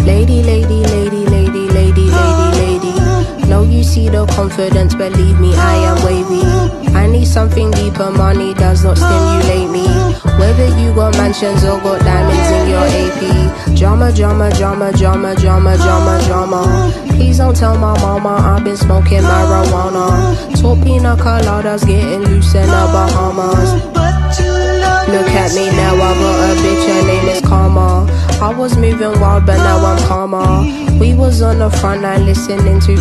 Lady, lady, lady, lady, lady, lady, lady. No, you see the confidence, believe me, I am wavy. I need something deeper, money does not stimulate me. Whether you got mansions or got diamonds in your AP. Drama, drama, drama, drama, drama, drama, drama. Please don't tell my mama I've been smoking marijuana. Top pina coladas getting loose in the Bahamas. Look at me now, I got a bitch, her name is Karma. I was moving wild, but now I'm calmer. We was on the front line listening to